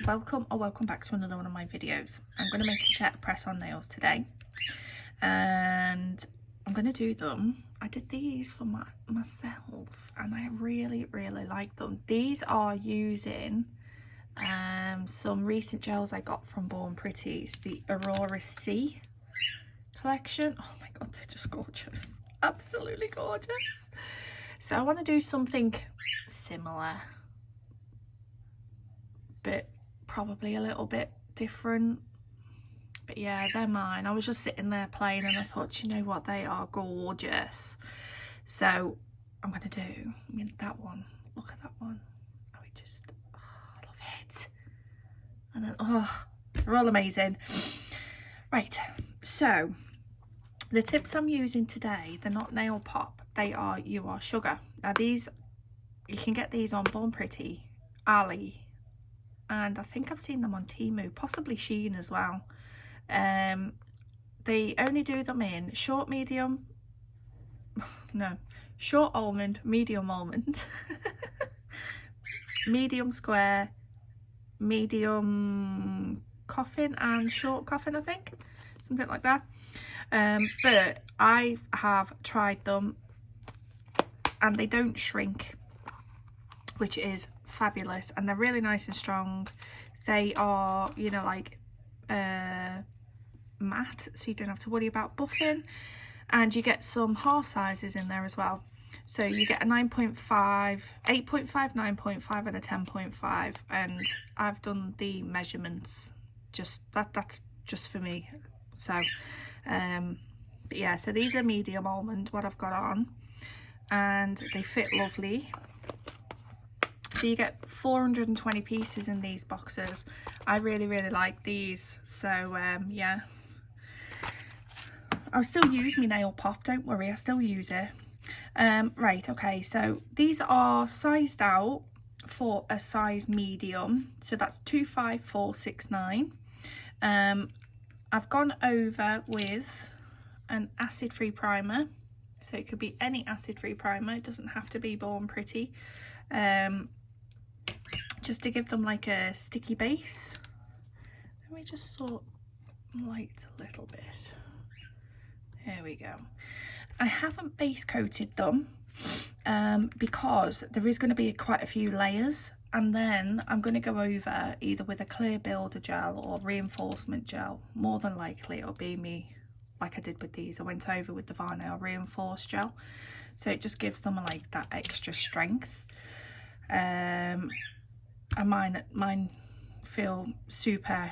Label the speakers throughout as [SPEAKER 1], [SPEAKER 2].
[SPEAKER 1] welcome or welcome back to another one of my videos. I'm going to make a set of press on nails today, and I'm going to do them. I did these for myself and I really like them. These are using some recent gels I got from Born Pretty. It's the Rarjsm collection. Oh my god, they're just gorgeous, absolutely gorgeous. So I want to do something similar, but probably a little bit different. But yeah, they're mine. I was just sitting there playing and I thought, you know what, they are gorgeous. So I'm gonna do that one. Look at that one. Oh, I love it. And then they're all amazing. Right, so the tips I'm using today, they're not nail pop, they are You Are Sugar. Now these, you can get these on Born Pretty, Ali, and I think I've seen them on Temu, possibly Shein as well. They only do them in short almond, medium almond, medium square, medium coffin and short coffin, I think, something like that. But I have tried them and they don't shrink, which is fabulous, and they're really nice and strong. They are, you know, like matte, so you don't have to worry about buffing, and you get some half sizes in there as well. So you get a 9.5, 8.5, 9.5 and a 10.5, and I've done the measurements, just that's just for me. So but yeah, so these are medium almond, what I've got on, and they fit lovely. So you get 420 pieces in these boxes. I really like these. So yeah, I'll still use my nail pop, don't worry, I still use it. Right, okay, so these are sized out for a size medium, so that's 25469. I've gone over with an acid-free primer, so it could be any acid-free primer, it doesn't have to be Born Pretty, just to give them like a sticky base. Let me just sort light a little bit. There we go. I haven't base coated them because there is going to be quite a few layers, and then I'm going to go over either with a clear builder gel or reinforcement gel. More than likely it'll be me, like I did with these. I went over with the Varnail reinforced gel, so it just gives them like that extra strength. And mine feel super.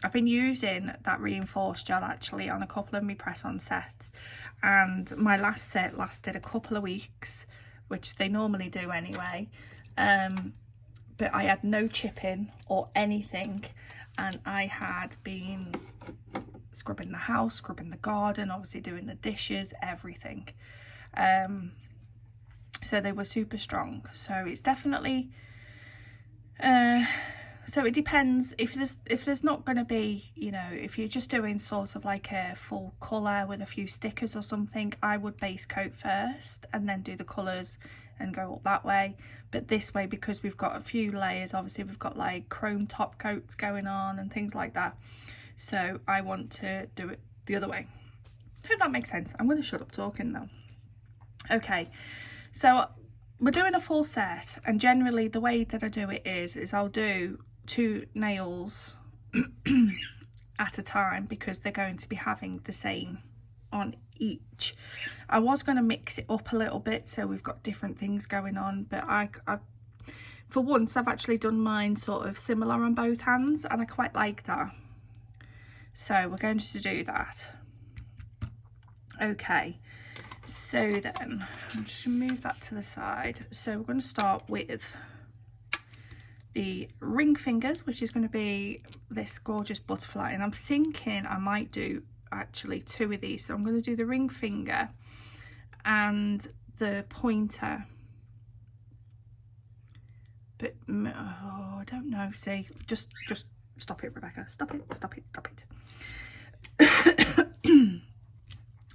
[SPEAKER 1] I've been using that reinforced gel actually on a couple of my press on sets, and my last set lasted a couple of weeks, which they normally do anyway, but I had no chipping or anything, and I had been scrubbing the house, scrubbing the garden, obviously doing the dishes, everything. So they were super strong. So it's definitely so it depends. If there's not going to be, you know, if you're just doing sort of like a full colour with a few stickers or something, I would base coat first and then do the colours and go up that way. But this way, because we've got a few layers, obviously we've got like chrome top coats going on and things like that, so I want to do it the other way. Hope that makes sense. I'm going to shut up talking now. Okay, so we're doing a full set, and generally the way that I do it is I'll do 2 nails at a time, because they're going to be having the same on each. I was going to mix it up a little bit so we've got different things going on, but I for once I've actually done mine sort of similar on both hands, and I quite like that. So we're going to do that. Okay, so then I'll just move that to the side. So we're going to start with the ring fingers, which is going to be this gorgeous butterfly, and I'm thinking I might do actually 2 of these. So I'm going to do the ring finger and the pointer, but I don't know. See, just stop it, Rebecca, stop it.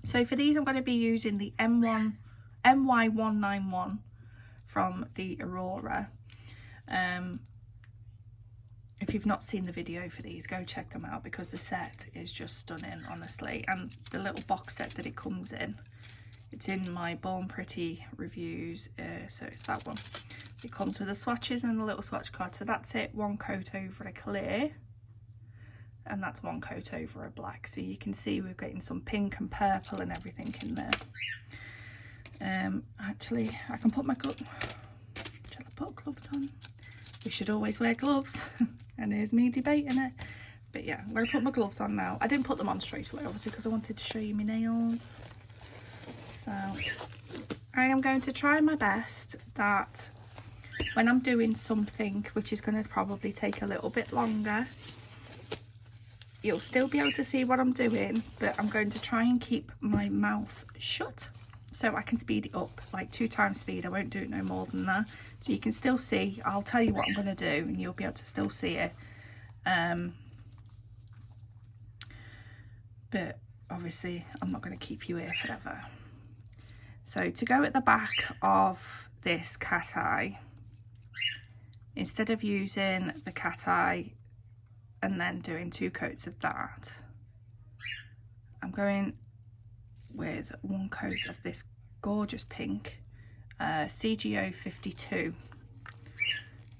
[SPEAKER 1] So for these I'm going to be using the MY191 from the Aurora. if you've not seen the video for these, go check them out because the set is just stunning, honestly. And the little box set that it comes in, it's in my Born Pretty reviews, so it's that one. It comes with the swatches and the little swatch card. So that's it, one coat over a clear, and that's one coat over a black. So you can see we're getting some pink and purple and everything in there. Actually, I can put my glove. Shall I put gloves on? We should always wear gloves. And here's me debating it. But yeah, I'm going to put my gloves on now. I didn't put them on straight away, obviously, because I wanted to show you my nails. So I am going to try my best that when I'm doing something which is going to probably take a little bit longer, you'll still be able to see what I'm doing, but I'm going to try and keep my mouth shut so I can speed it up, like 2 times speed. I won't do it no more than that. So you can still see, I'll tell you what I'm going to do and you'll be able to still see it. But obviously I'm not going to keep you here forever. So to go at the back of this cat eye, instead of using the cat eye and then doing 2 coats of that, I'm going with 1 coat of this gorgeous pink CGO 52.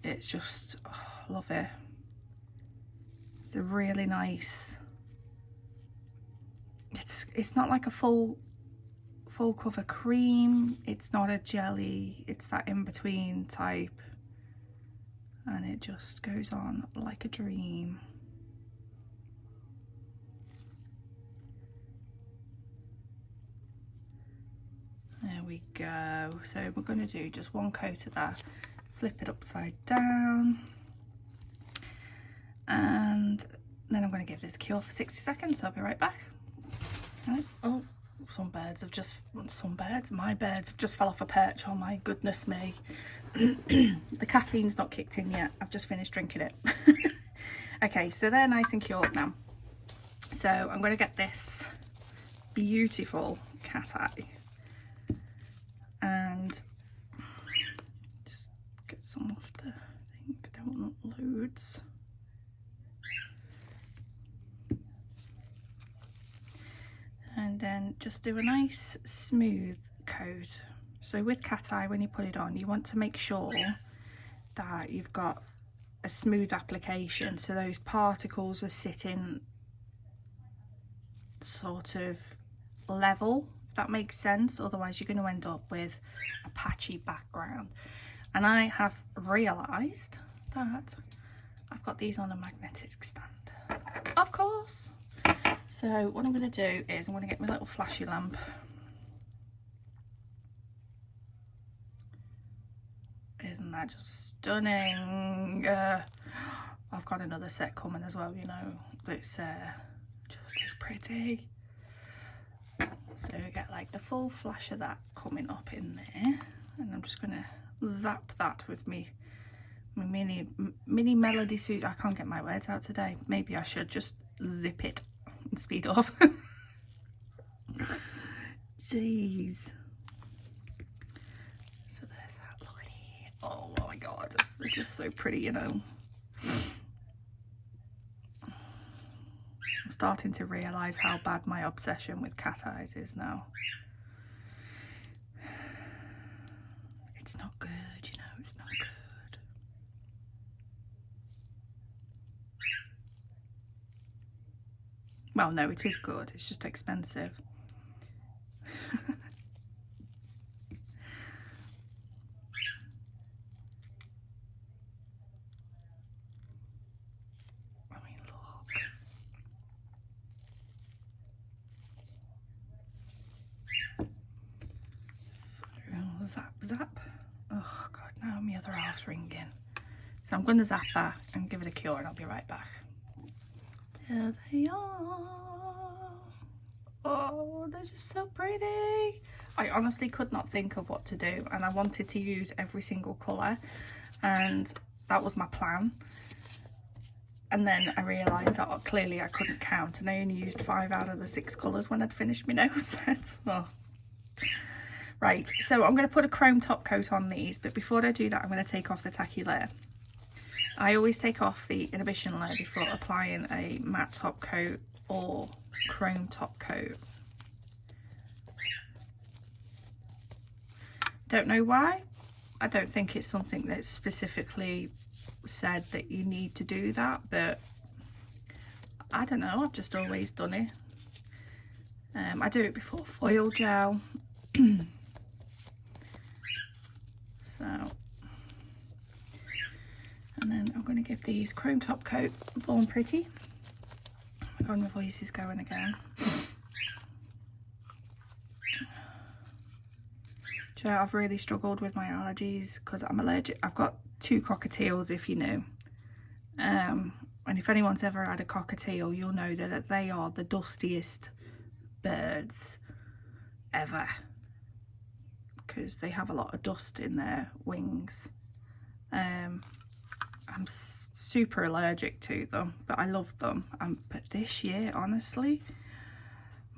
[SPEAKER 1] It's just, oh, love it. It's a really nice, it's not like a full cover cream, it's not a jelly, it's that in between type, and it just goes on like a dream. There we go. So we're going to do just 1 coat of that, flip it upside down, and then I'm going to give this cure for 60 seconds. I'll be right back. Right. Oh, my birds have just fell off a perch. Oh my goodness me. The caffeine's not kicked in yet. I've just finished drinking it. Okay, so they're nice and cured now. So I'm going to get this beautiful cat eye and just get some of the thing. I don't want loads. And then just do a nice smooth coat. So with cat eye, when you put it on, you want to make sure that you've got a smooth application, so those particles are sitting sort of level, if that makes sense. Otherwise you're going to end up with a patchy background. And I have realised that I've got these on a magnetic stand, of course. So what I'm going to do is I'm going to get my little flashy lamp. Isn't that just stunning? I've got another set coming as well, you know, that's just as pretty. So we get like the full flash of that coming up in there, and I'm just going to zap that with me mini MelodySusie. I can't get my words out today. Maybe I should just zip it and speed up. Jeez. So there's that. Look at it. Oh my god, they're just so pretty, you know. I'm starting to realise how bad my obsession with cat eyes is now. It's not good, you know, it's not good. Well, no, it is good, it's just expensive. I mean, look. So, zap, zap. Oh god, now my other half's ringing. So I'm going to zap that and give it a cure, and I'll be right back. There they are. Oh, they're just so pretty. I honestly could not think of what to do, and I wanted to use every single colour, and that was my plan. And then I realised that clearly I couldn't count, and I only used 5 out of the 6 colours when I'd finished my nail set. Oh. Right, so I'm going to put a chrome top coat on these, but before I do that, I'm going to take off the tacky layer. I always take off the inhibition layer before applying a matte top coat or chrome top coat. Don't know why. I don't think it's something that's specifically said that you need to do that, but I don't know, I've just always done it. I do it before foil gel. So, and then I'm going to give these chrome top coat Born Pretty. Oh my god, my voice is going again. Do you know, I've really struggled with my allergies because I'm allergic. I've got 2 cockatiels, if you knew. And if anyone's ever had a cockatiel, you'll know that they are the dustiest birds ever, because they have a lot of dust in their wings. I'm super allergic to them, but I love them. But this year, honestly,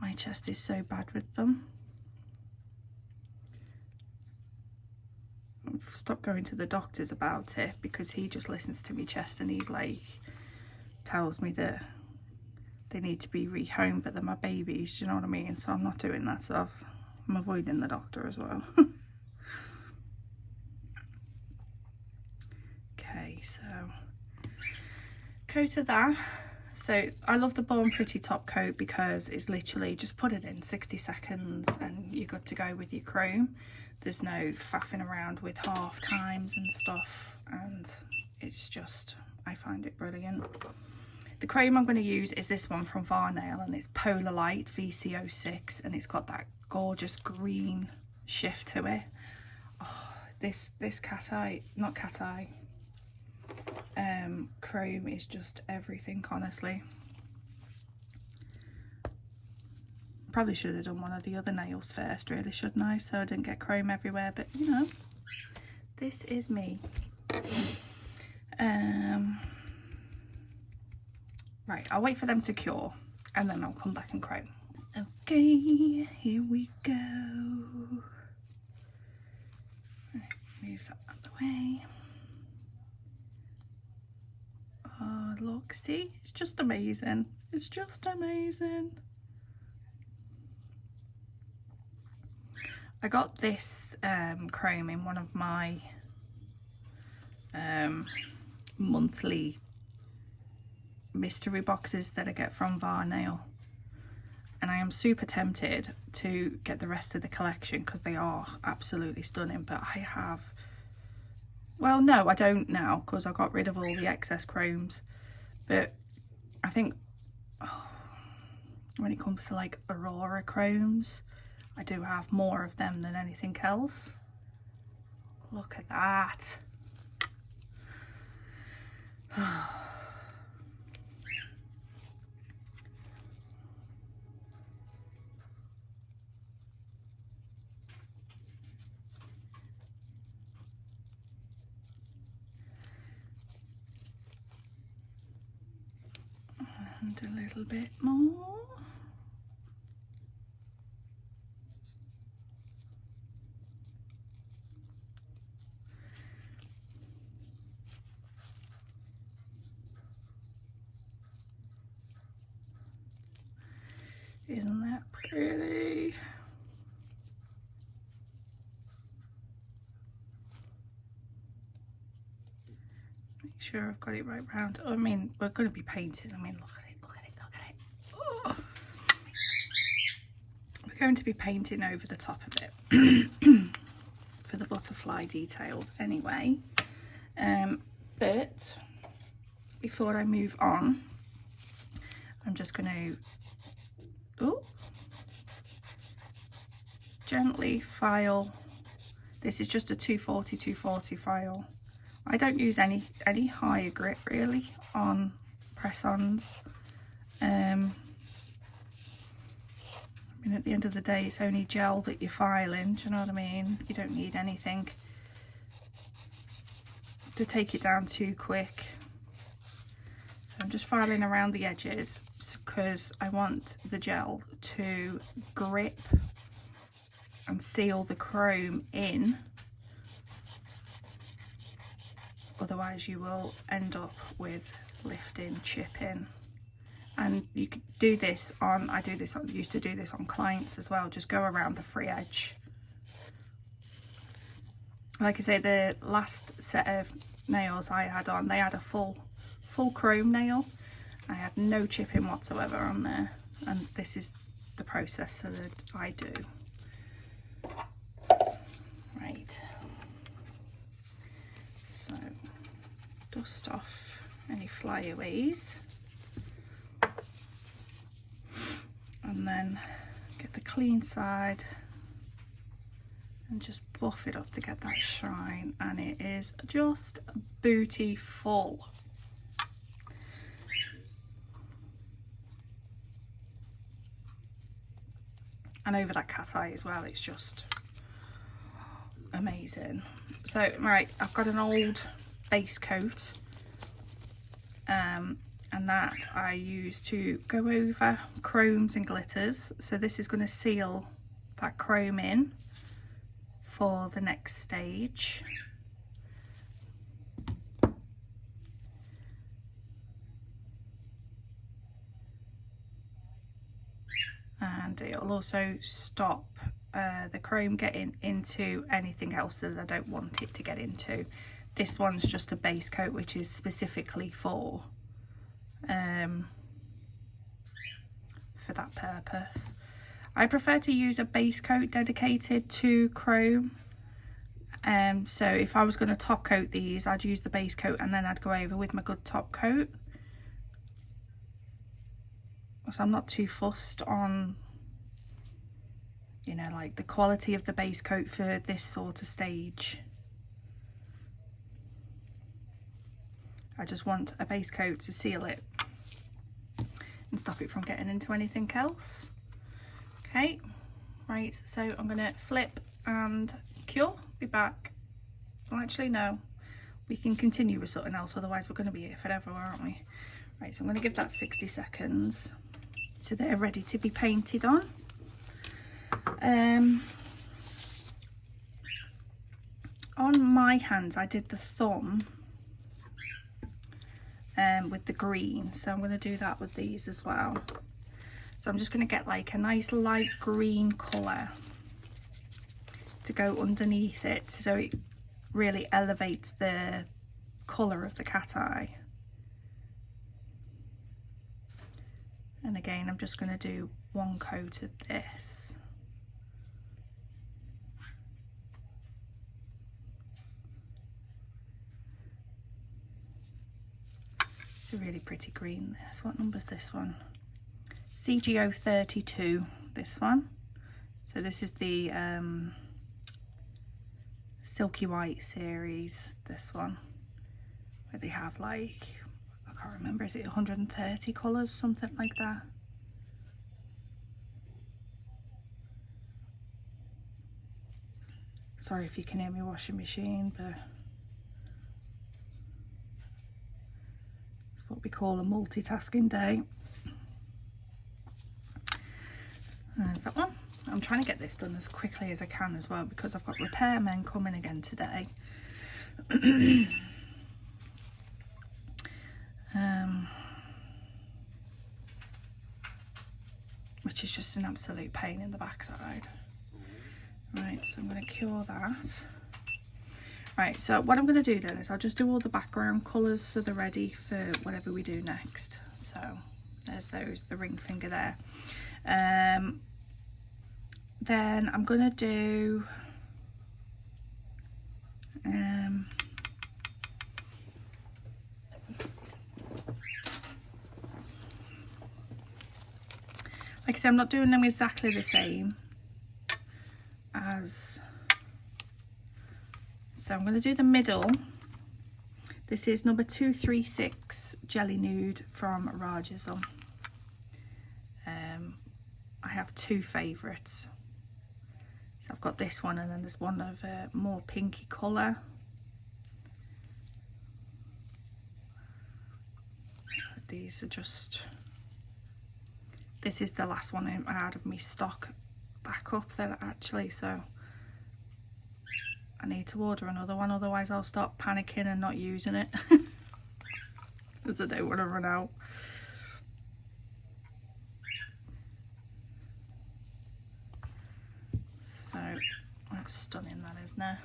[SPEAKER 1] my chest is so bad with them. I've stopped going to the doctors about it because he just listens to me chest and he's like, tells me that they need to be rehomed, but they're my babies, do you know what I mean? So I'm not doing that stuff. I'm avoiding the doctor as well. Okay, so coat of that. So I love the Born Pretty top coat because it's literally just put it in 60 seconds and you're good to go with your chrome. There's no faffing around with half times and stuff, and it's just, I find it brilliant. The chrome I'm going to use is this one from Varnail, and it's Polar Light VC06, and it's got that gorgeous green shift to it. Oh, this cat eye, not cat eye, chrome is just everything, honestly. Probably should have done one of the other nails first, really, shouldn't I? So I didn't get chrome everywhere, but you know, this is me. Right, I'll wait for them to cure and then I'll come back and chrome. Okay, here we go. Right, move that out of the way. Oh, look, see, it's just amazing. It's just amazing. I got this chrome in one of my monthly mystery boxes that I get from Varnail, and I am super tempted to get the rest of the collection because they are absolutely stunning, but I have, well, no, I don't now because I got rid of all the excess chromes, but I think when it comes to like Aurora chromes, I do have more of them than anything else. Look at that. And a little bit more. Isn't that pretty? Make sure I've got it right round. I mean, we're going to be painting. I mean, look at it, look at it, look at it. Oh. We're going to be painting over the top of it for the butterfly details anyway. But before I move on, I'm just going to gently file. This is just a 240 file. I don't use any higher grit really on press-ons. I mean, at the end of the day, it's only gel that you're filing, do you know what I mean? You don't need anything to take it down too quick. So I'm just filing around the edges because I want the gel to grip and seal the chrome in. otherwise you will end up with lifting, chipping. And you could do this on, used to do this on clients as well, just go around the free edge. Like I say, the last set of nails I had on, they had a full chrome nail. I had no chipping whatsoever on there, and this is the process that I do. Right, so dust off any flyaways, and then get the clean side and just buff it up to get that shine, and it is just beautiful. And over that cat eye as well, it's just amazing. So right, I've got an old base coat, and that I use to go over chromes and glitters. So this is going to seal that chrome in for the next stage. And it'll also stop the chrome getting into anything else that I don't want it to get into. This one's just a base coat which is specifically for that purpose. I prefer to use a base coat dedicated to chrome. So if I was going to top coat these, I'd use the base coat and then I'd go over with my good top coat. So I'm not too fussed on, you know, like the quality of the base coat for this sort of stage. I just want a base coat to seal it and stop it from getting into anything else. Okay, right, so I'm going to flip and cure, be back. Well, actually no, we can continue with something else, otherwise we're going to be here forever, aren't we? Right, so I'm going to give that 60 seconds so they're ready to be painted on. On my hands I did the thumb with the green, so I'm going to do that with these as well. So I'm just going to get like a nice light green colour to go underneath it, so it really elevates the colour of the cat eye. And again, I'm just going to do one coat of this. It's a really pretty green, this. What number's this one? CGO 32, this one. So this is the Silky White series, this one, where they have like, I can't remember, is it 130 colours, something like that? Sorry if you can hear me washing machine, but it's what we call a multitasking day. There's that one. I'm trying to get this done as quickly as I can as well, because I've got repairmen coming again today. Which is just an absolute pain in the backside. Right, so I'm going to cure that. Right, so what I'm going to do then is I'll just do all the background colours so they're ready for whatever we do next. So there's those, the ring finger there. Then I'm going to do like I said, I'm not doing them exactly the same as, so I'm going to do the middle. This is number 236 Jelly Nude from Rarjsm. I have two favourites. So I've got this one, and then there's one of a more pinky colour. These are just, this is the last one I had of me stock backup there actually, so I need to order another one, otherwise I'll start panicking and not using it. Because I don't want to run out. So that's stunning, that, isn't it?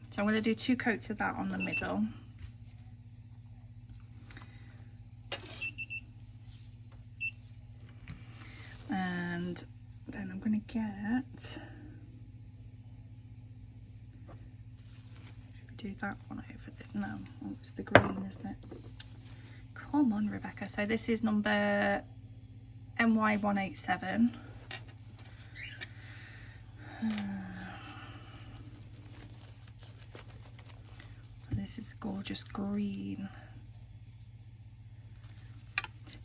[SPEAKER 1] So I'm going to do 2 coats of that on the middle. And then I'm going to get, do that one over there. No, oh, it's the green, isn't it? Come on, Rebecca. So this is number MY187. This is gorgeous green.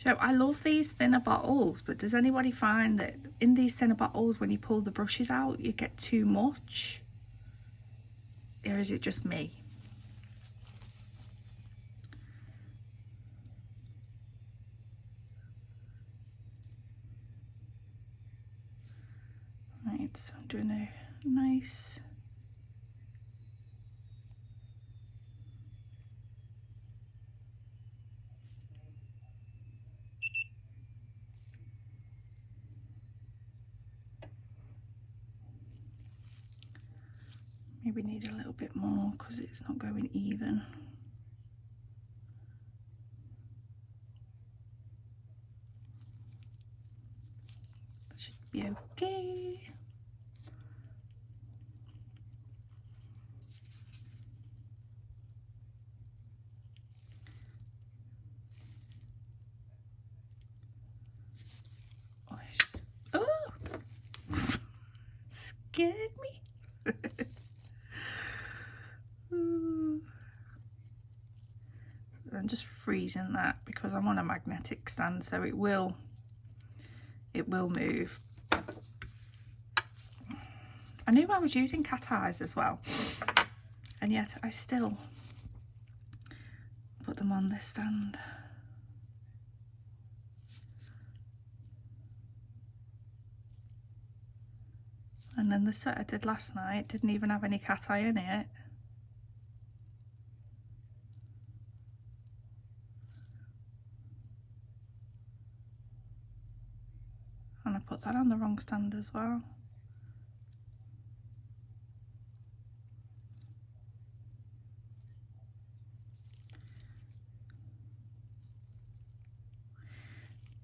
[SPEAKER 1] So I love these thinner bottles, but does anybody find that in these thinner bottles, when you pull the brushes out, you get too much? Or is it just me? Right, so I'm doing a nice... Maybe need a little bit more because it's not going even. That should be okay. Oh, scared me. I'm just freezing that because I'm on a magnetic stand, so it will move. I knew I was using cat eyes as well, and yet I still put them on this stand. And then the set I did last night didn't even have any cat eye in it. And I put that on the wrong stand as well.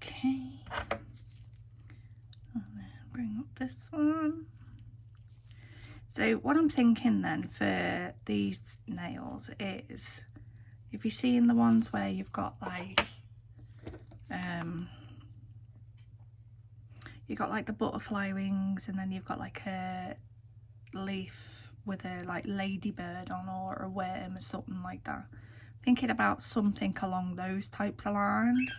[SPEAKER 1] Okay. And then bring up this one. So what I'm thinking then for these nails is, if you're seeing the ones where you've got like, you've got like the butterfly wings, and then you've got like a leaf with a like ladybird on, or a worm or something like that. Thinking about something along those types of lines.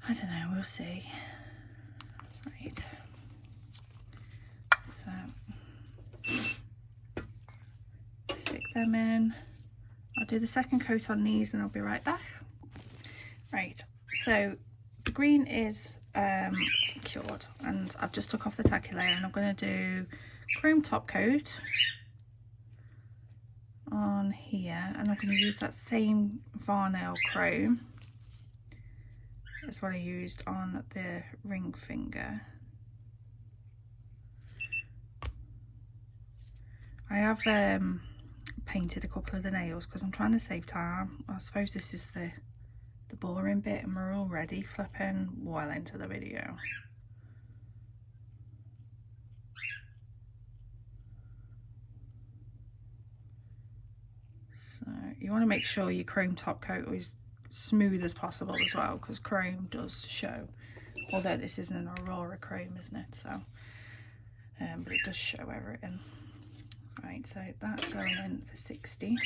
[SPEAKER 1] I don't know, we'll see. Right. So stick them in. I'll do the second coat on these and I'll be right back. Right, so the green is cured, and I've just took off the tacky layer, and I'm going to do chrome top coat on here, and I'm going to use that same Varnail chrome as what I used on the ring finger. I have painted a couple of the nails because I'm trying to save time. I suppose this is the boring bit, and we're already flipping well into the video. So you want to make sure your chrome top coat is smooth as possible as well, because chrome does show, although this isn't an Aurora chrome, isn't it? So but it does show everything. Right, so that going in for 60.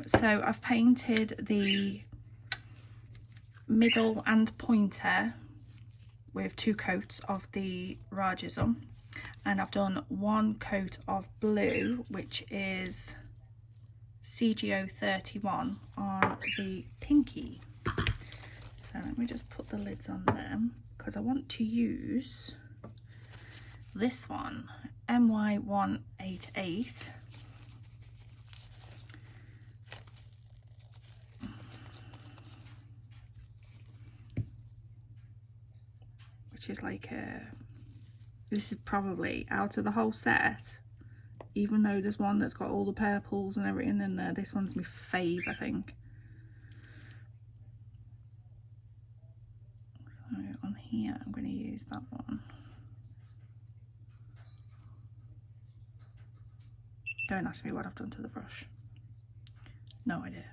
[SPEAKER 1] So I've painted the middle and pointer with 2 coats of the Rarjsm, and I've done 1 coat of blue, which is CGO 31 on the pinky. So let me just put the lids on them, because I want to use this one, MY188. Which is like this is probably out of the whole set, even though there's one that's got all the purples and everything in there, this one's my fave, I think. So on here I'm going to use that one. Don't ask me what I've done to the brush. No idea.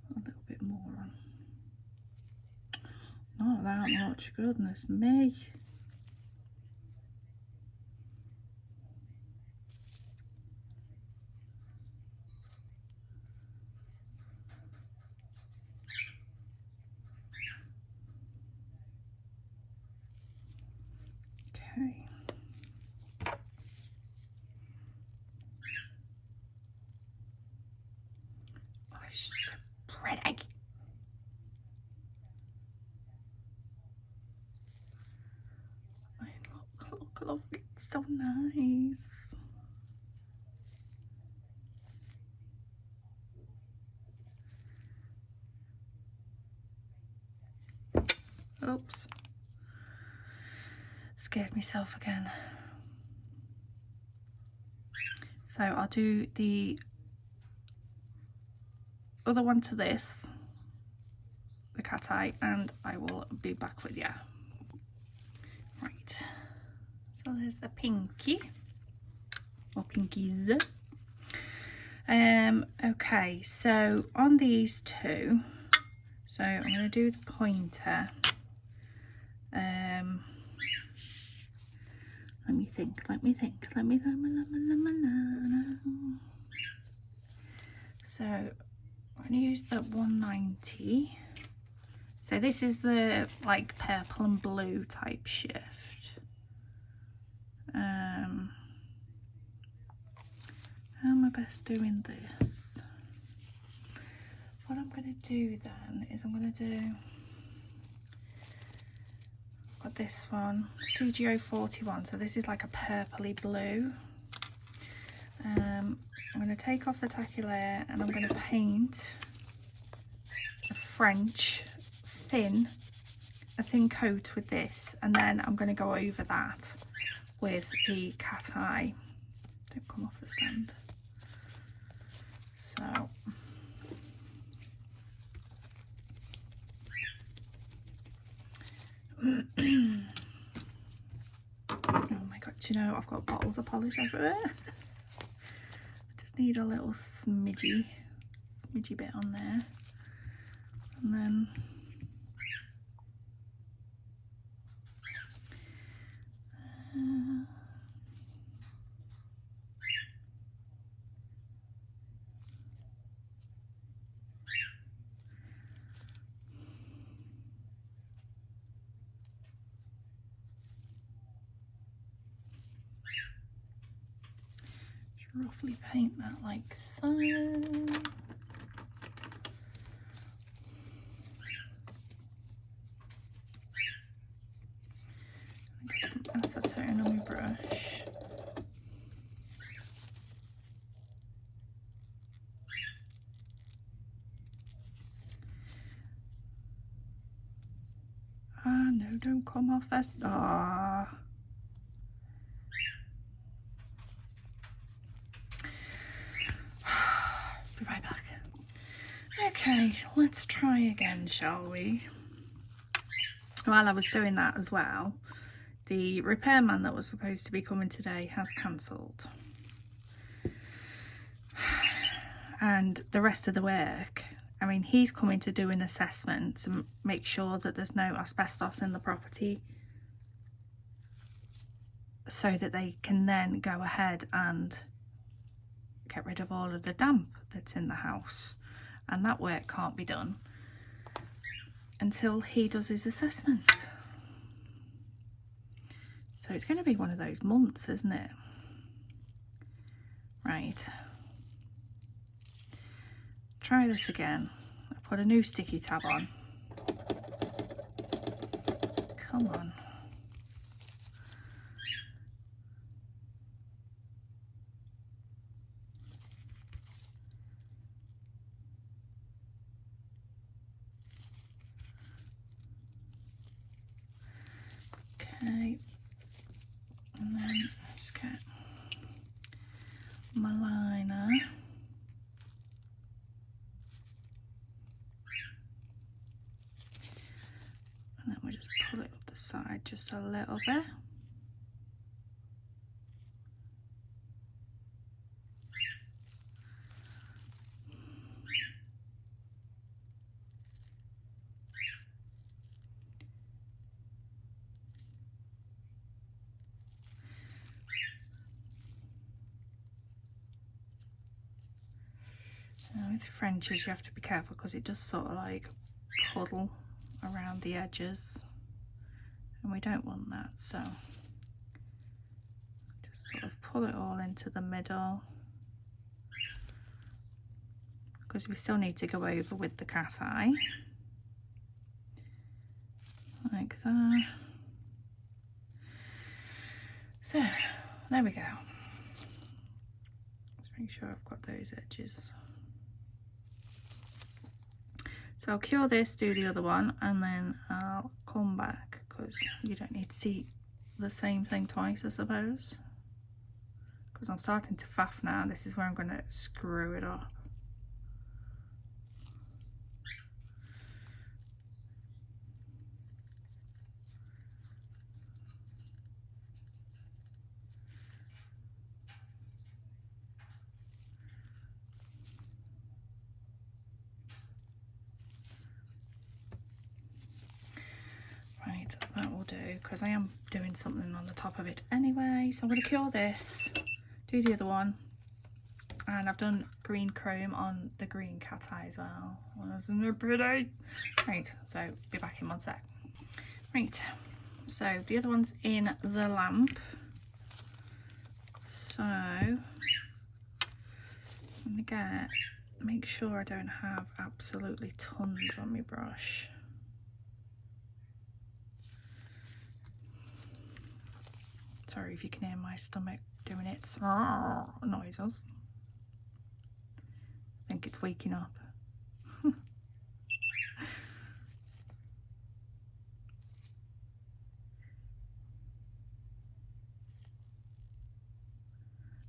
[SPEAKER 1] A little bit more on. Not that much, goodness me. Okay. Oh, it's just so pretty. Look, it's so nice. Oops. Scared myself again. So I'll do the other one to this, the cat eye, and I will be back with you. Right. So there's the pinky, or pinkies. Okay, so on these two, so I'm going to do the pointer. Let me think. So I'm going to use the 190. So this is the like purple and blue type shift. How am I best doing this? What I'm going to do then is I'm going to do, got this one, CGO 41, so this is like a purpley blue. I'm going to take off the tacky layer and I'm going to paint a French a thin coat with this, and then I'm going to go over that with the cat eye. Don't come off the stand. So oh my god, do you know I've got bottles of polish everywhere. I just need a little smidgy bit on there, and then roughly paint that like so. Get some acetone on my brush. Ah, no, don't come off that. Ah. Be right back. Okay, let's try again, shall we? While I was doing that as well, the repairman that was supposed to be coming today has cancelled. And the rest of the work, I mean, he's coming to do an assessment to make sure that there's no asbestos in the property, so that they can then go ahead and get rid of all of the damp that's in the house. And that work can't be done until he does his assessment. So it's going to be one of those months, isn't it? Right. Try this again. I put a new sticky tab on. Come on. Okay, and then just get my liner. And then we'll just pull it up the side just a little bit. Now with Frenches you have to be careful because it does sort of like puddle around the edges, and we don't want that, so just sort of pull it all into the middle, because we still need to go over with the cat eye like that. So there we go. Let's make sure I've got those edges. So I'll cure this, do the other one, and then I'll come back because you don't need to see the same thing twice, I suppose. Because I'm starting to faff now. This is where I'm going to screw it up. Right, that will do, because I am doing something on the top of it anyway. So I'm going to cure this, do the other one, and I've done green chrome on the green cat eye as well. Isn't it pretty? Right, so be back in one sec. Right, so the other one's in the lamp. So I'm gonna make sure I don't have absolutely tons on my brush. Sorry if you can hear my stomach doing its noises. I think it's waking up.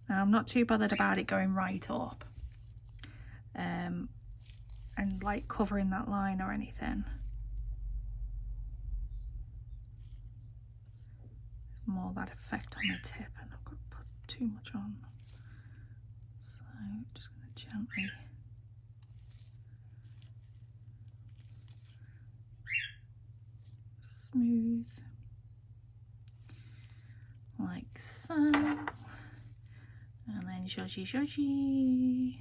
[SPEAKER 1] Now, I'm not too bothered about it going right up and like covering that line or anything. It's more that effect on the tip, and I've got to put too much on. So just going to gently smooth like so, and then zhuzhy.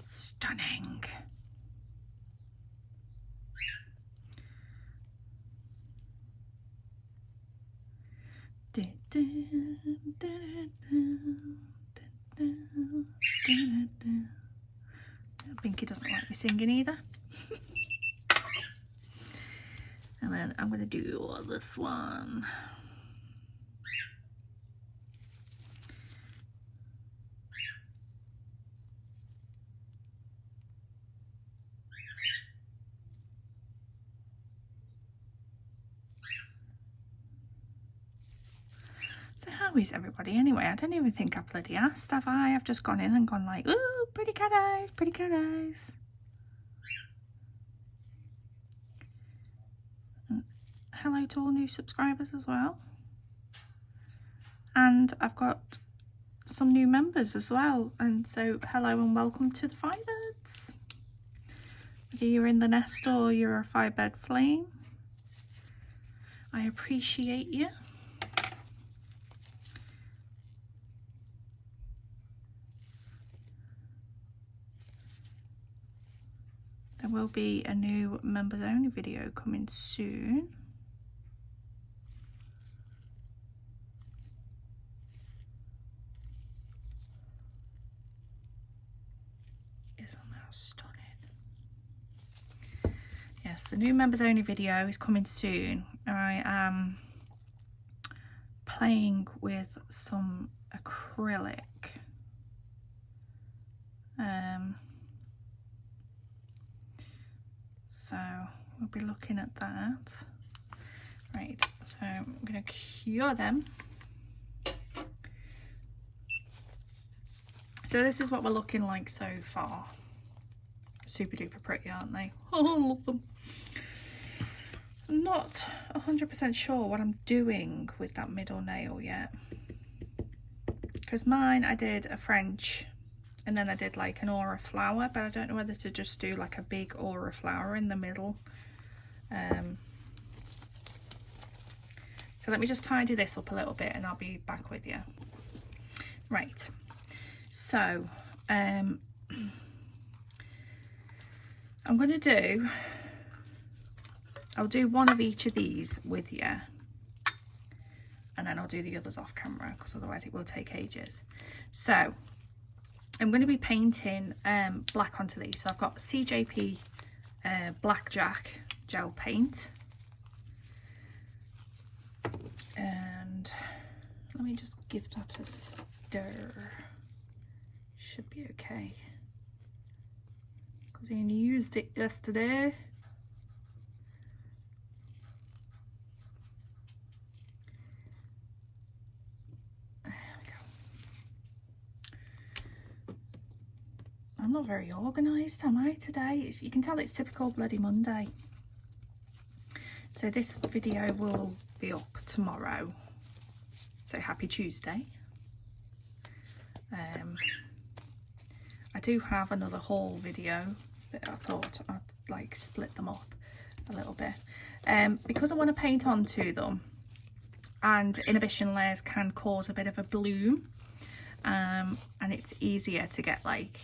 [SPEAKER 1] Stunning. Pinky doesn't like me singing either. And then I'm going to do this one. So how is everybody anyway? I don't even think I've bloody asked, have I? I've just gone in and gone like, ooh, pretty cat eyes, pretty cat eyes. And hello to all new subscribers as well. And I've got some new members as well. And so hello and welcome to the Firebirds. Whether you're in the nest or you're a Firebird flame, I appreciate you. There will be a new members only video coming soon. Isn't that stunning? Yeah, yes, the new members only video is coming soon. I am playing with some acrylic. So we'll be looking at that. Right, so I'm going to cure them. So this is what we're looking like so far. Super duper pretty, aren't they? Oh, I love them. I'm not 100% sure what I'm doing with that middle nail yet. Because mine, I did a French and then I did like an aura flower, but I don't know whether to just do like a big aura flower in the middle. So let me just tidy this up a little bit and I'll be back with you. Right, so I'm going to do, I'll do one of each of these with you and then I'll do the others off camera because otherwise it will take ages. So I'm going to be painting black onto these. So I've got CJP Blackjack gel paint, and let me just give that a stir. Should be okay because I only used it yesterday. I'm not very organised, am I, today? You can tell it's typical bloody Monday. So this video will be up tomorrow. So happy Tuesday. I do have another haul video, but I thought I'd like split them up a little bit. Because I want to paint onto them, and inhibition layers can cause a bit of a bloom, and it's easier to get like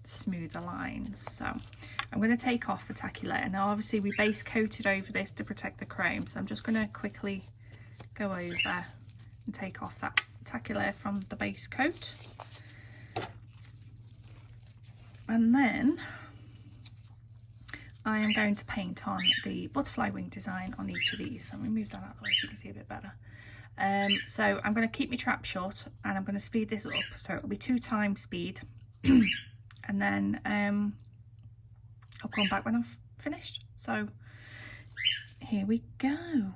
[SPEAKER 1] smoother lines. So I'm going to take off the tacky layer. Now obviously we base coated over this to protect the chrome, so I'm just going to quickly go over and take off that tacky layer from the base coat, and then I am going to paint on the butterfly wing design on each of these. So I'm going to move that out of the way so you can see a bit better. So I'm going to keep my trap shut and I'm going to speed this up, so it'll be 2 times speed. And then I'll come back when I've finished. So here we go.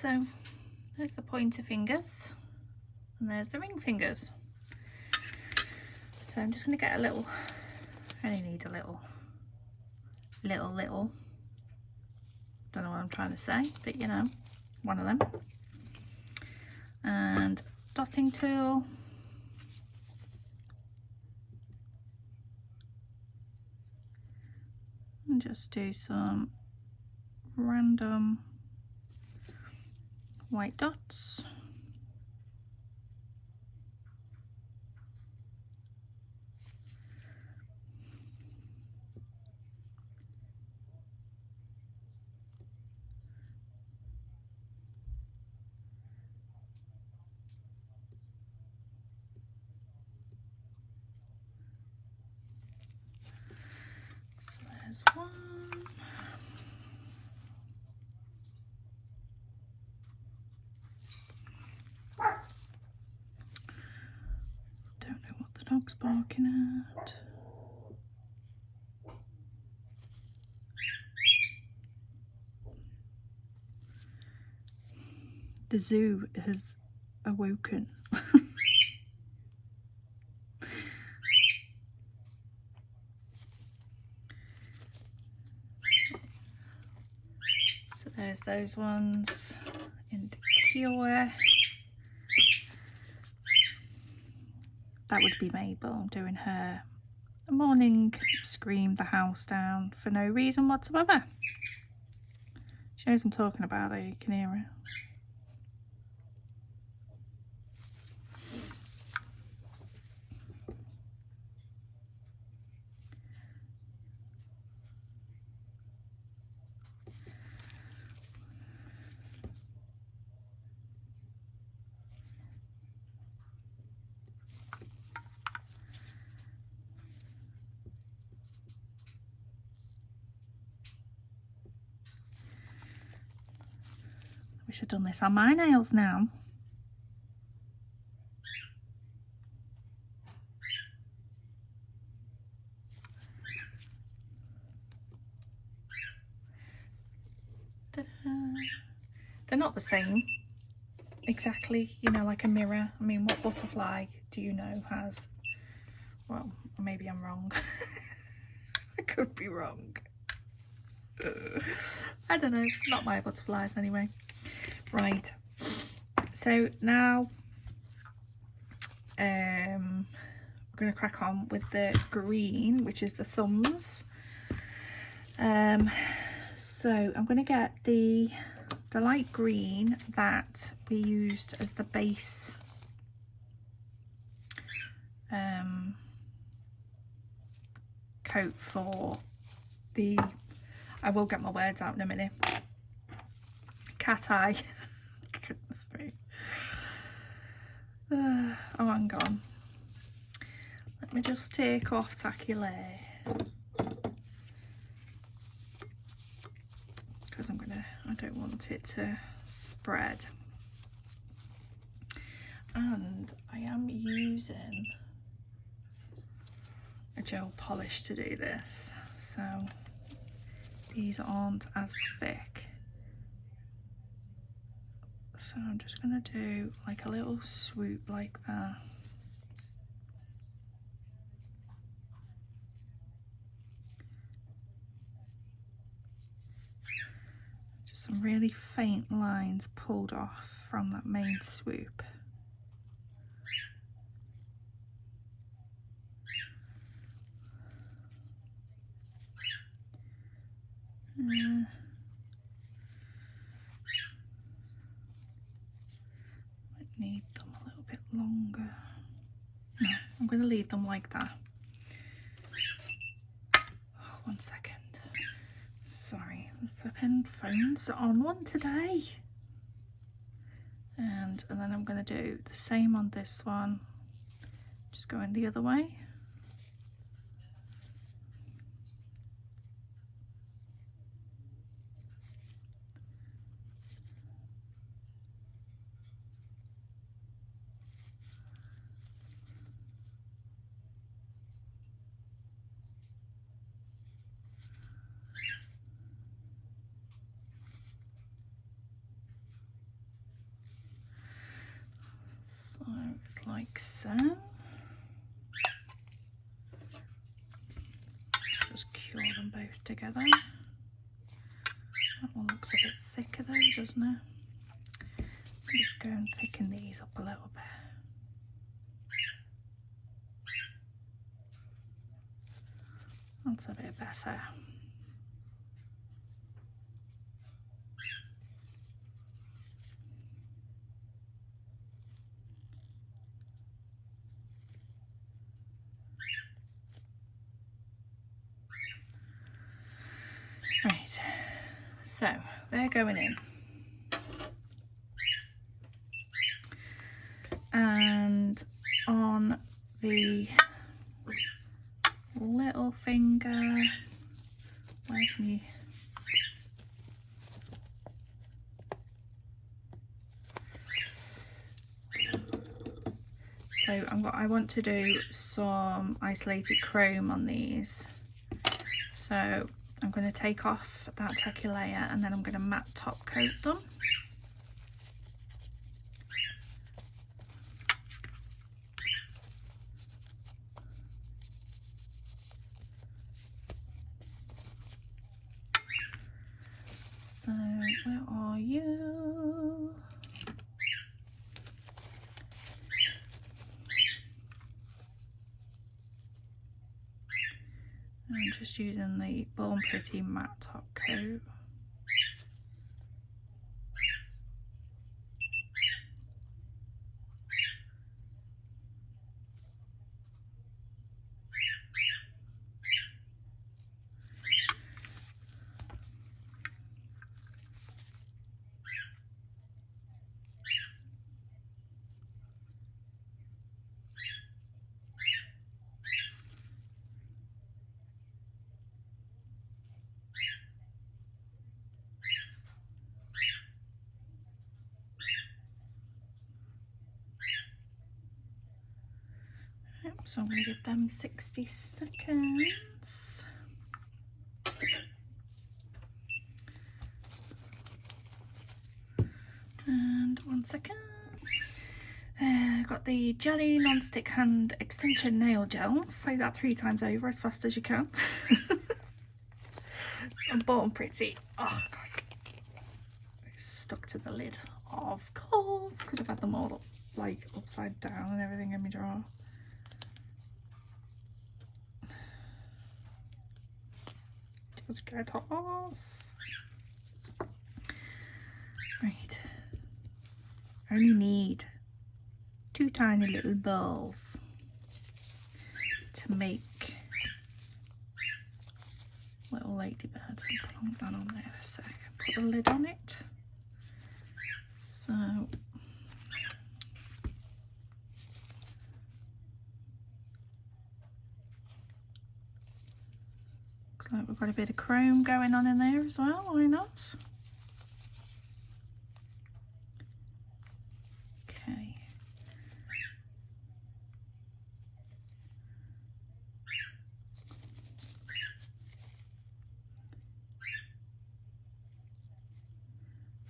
[SPEAKER 1] So there's the pointer fingers and there's the ring fingers. So I'm just going to get a little, I only need a little, don't know what I'm trying to say, but you know, one of them. And dotting tool. And just do some random white dots. So there's one. Don't know what the dog's barking at. The zoo has awoken. So there's those ones in Cure. That would be Mabel doing her morning scream the house down for no reason whatsoever. She knows I'm talking about her, you can hear her. Wish I'd done this on my nails now. They're not the same exactly, you know, like a mirror. I mean, what butterfly do you know has, well, maybe I'm wrong. I could be wrong. I don't know, not my butterflies anyway. Right, so now we're going to crack on with the green, which is the thumbs. So I'm going to get the light green that we used as the base coat for the, I will get my words out in a minute, cat eye. Goodness me. Oh, hang on. Let me just take off tacky layer, because I don't want it to spread. And I am using a gel polish to do this, so these aren't as thick. So I'm just going to do like a little swoop like that. Just some really faint lines pulled off from that main swoop. Might need them a little bit longer. No, I'm going to leave them like that. Oh, 1 second. Sorry, the flipping phone's on one today. And then I'm going to do the same on this one. Just going the other way. It's like so. Just cure them both together. That one looks a bit thicker though, doesn't it? Just go and thicken these up a little bit. That's a bit better. Right, so they're going in. And on the little finger, where's me? So I want to do some isolated chrome on these. So I'm going to take off that tacky layer and then I'm going to matte top coat them. So where are you? I'm just using the Born Pretty matte top coat. So I'm going to give them 60 seconds. And 1 second. I've got the Jelly Non-Stick Hand Extension Nail Gel. Say that 3 times over as fast as you can. And Born Pretty. Oh god. It's stuck to the lid. Of course. Could have had them all like upside down and everything in my drawer. Just get off. Right. I only need 2 tiny little balls to make little ladybirds. I'll put that on there a sec. Put the lid on it. So looks like we've got a bit of chrome going on in there as well, why not? Okay.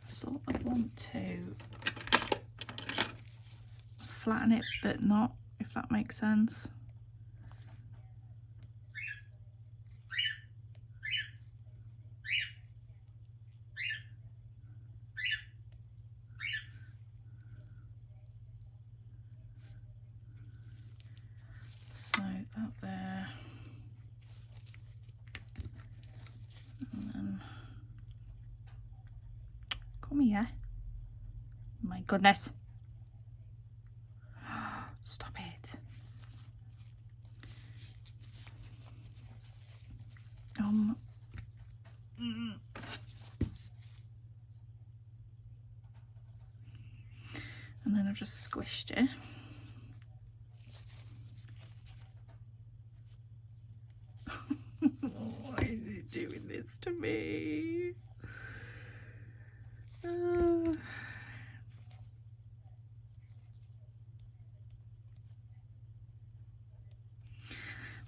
[SPEAKER 1] I sort of want to flatten it but not, if that makes sense. Out there, and then come here. My goodness, stop it. And then I've just squished it. Why is it doing this to me?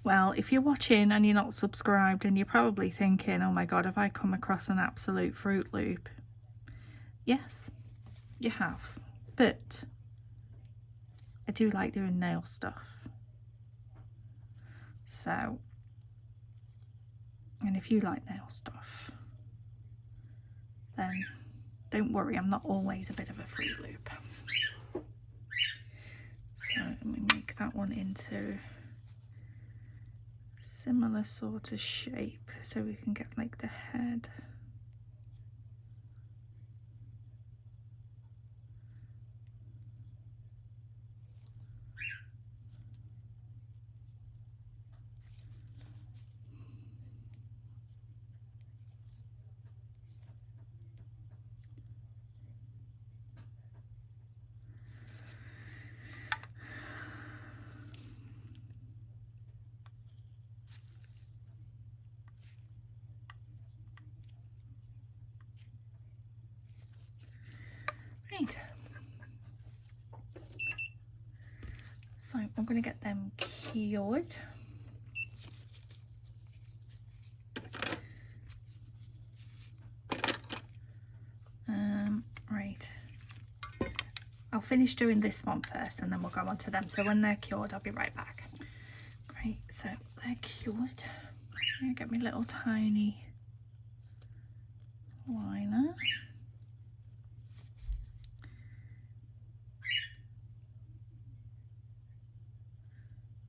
[SPEAKER 1] Well, if you're watching and you're not subscribed and you're probably thinking, oh my god, have I come across an absolute Fruit Loop? Yes, you have. But I do like doing nail stuff. So, and if you like nail stuff, then don't worry, I'm not always a bit of a Fruit Loop. So let me make that one into similar sort of shape so we can get like the head. Right. So I'm going to get them cured. Right. I'll finish doing this one first and then we'll go on to them. So when they're cured, I'll be right back. Right, so they're cured. I'm going to get my little tiny liner.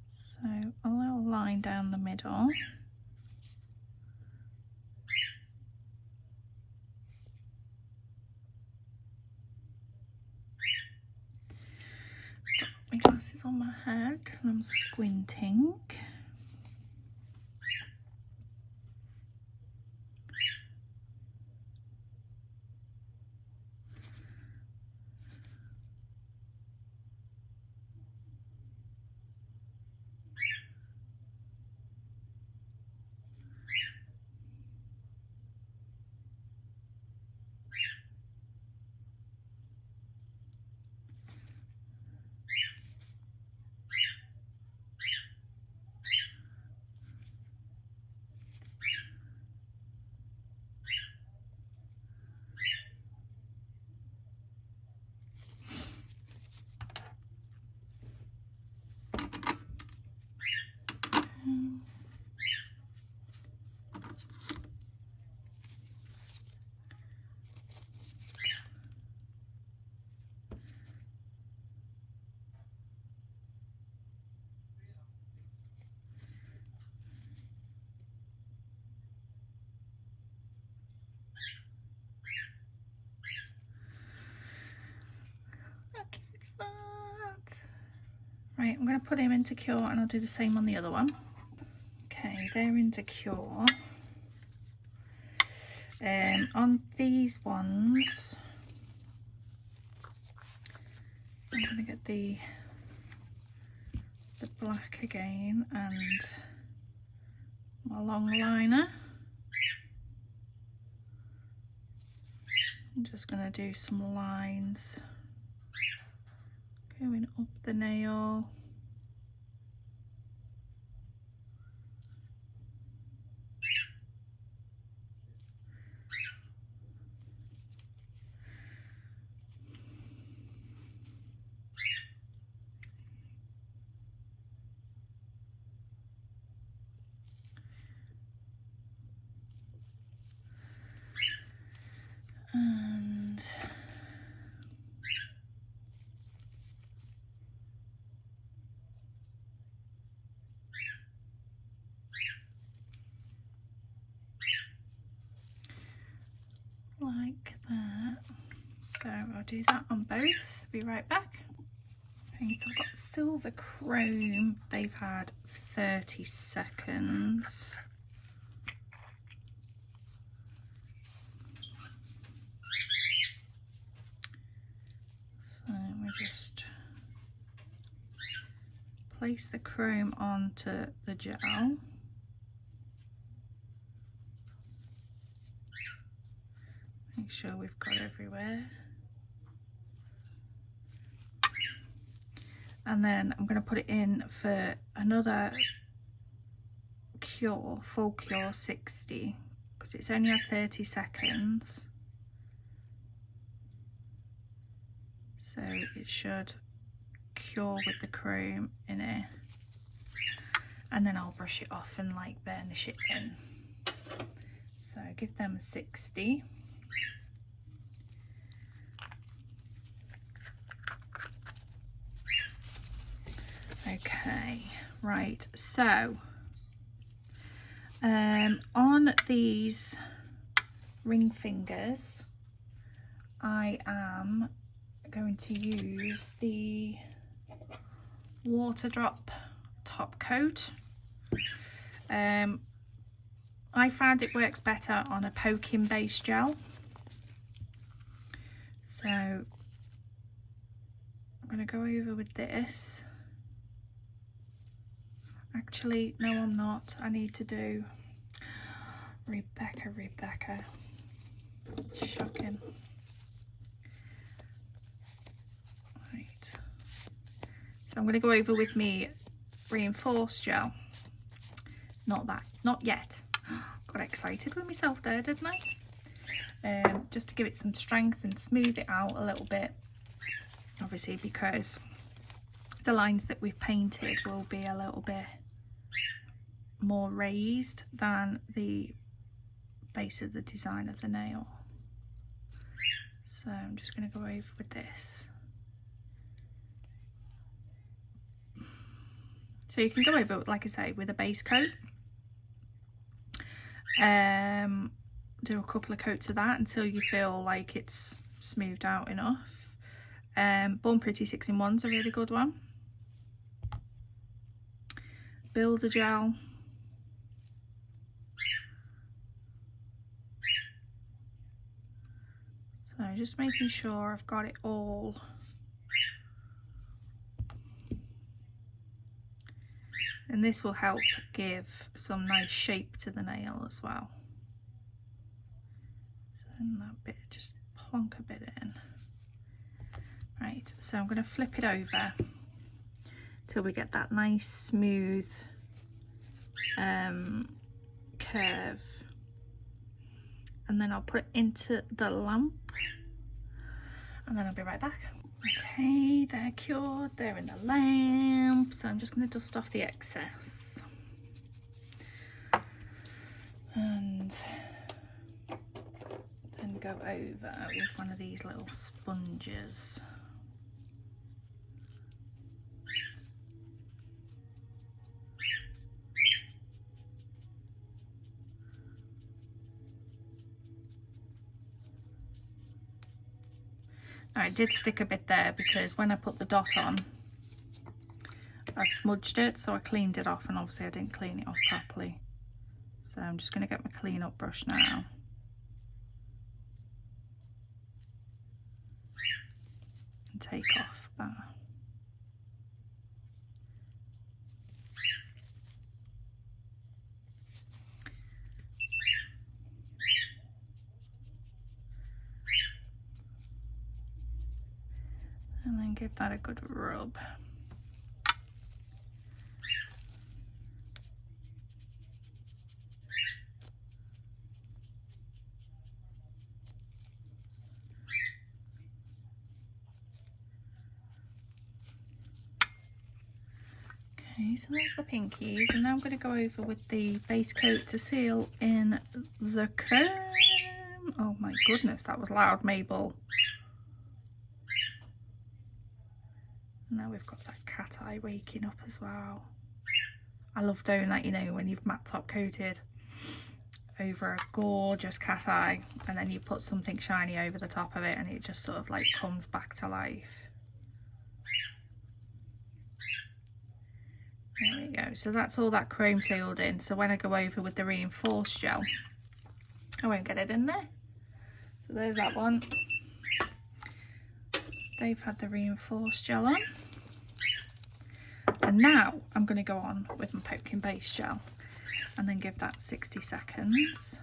[SPEAKER 1] So a little line down the middle. Got my glasses on my head and I'm squinting. Right, I'm going to put him into cure and I'll do the same on the other one. Okay, they're into cure. On these ones, I'm going to get the black again and my long liner. I'm just going to do some lines going up the nail. And like that. So I'll do that on both. Be right back. Okay, so I've got silver chrome. They've had 30 seconds. So we just place the chrome onto the gel. Make sure we've got everywhere. And then I'm going to put it in for another cure, full cure 60, because it's only had 30 seconds. So it should secure with the chrome in it, and then I'll brush it off and like burnish it in. So give them a 60. Okay, right, so on these ring fingers I am going to use the water drop top coat. I found it works better on a poking base gel, so I'm going to go over with this. Actually, no, I'm not. I need to do Rebecca. Shocking. Right. So I'm going to go over with me reinforced gel. Not yet. Got excited with myself there, didn't I? Just to give it some strength and smooth it out a little bit. Obviously, because the lines that we've painted will be a little bit more raised than the base of the design of the nail. So I'm just going to go over with this. So you can go over, like I say, with a base coat. Do a couple of coats of that until you feel like it's smoothed out enough. Born Pretty 6-in-1's a really good one. Builder gel. So just making sure I've got it all. And this will help give some nice shape to the nail as well. So in that bit, just plonk a bit in. Right, so I'm going to flip it over till we get that nice smooth curve. And then I'll put it into the lamp and then I'll be right back. Okay, they're cured, they're in the lamp, so I'm just going to dust off the excess and then go over with one of these little sponges. Now, it did stick a bit there because when I put the dot on, I smudged it, so I cleaned it off, and obviously I didn't clean it off properly. So I'm just going to get my clean up brush now. And take off that. And then give that a good rub. Okay, so there's the pinkies, and now I'm going to go over with the base coat to seal in the chrome. Oh my goodness, that was loud, Mabel. Now we've got that cat eye waking up as well. I love doing that, you know, when you've matte top coated over a gorgeous cat eye and then you put something shiny over the top of it and it just sort of like comes back to life. There we go. So that's all that chrome sealed in. So when I go over with the reinforced gel, I won't get it in there. So there's that one. They've had the reinforced gel on. And now I'm going to go on with my poking base gel and then give that 60 seconds.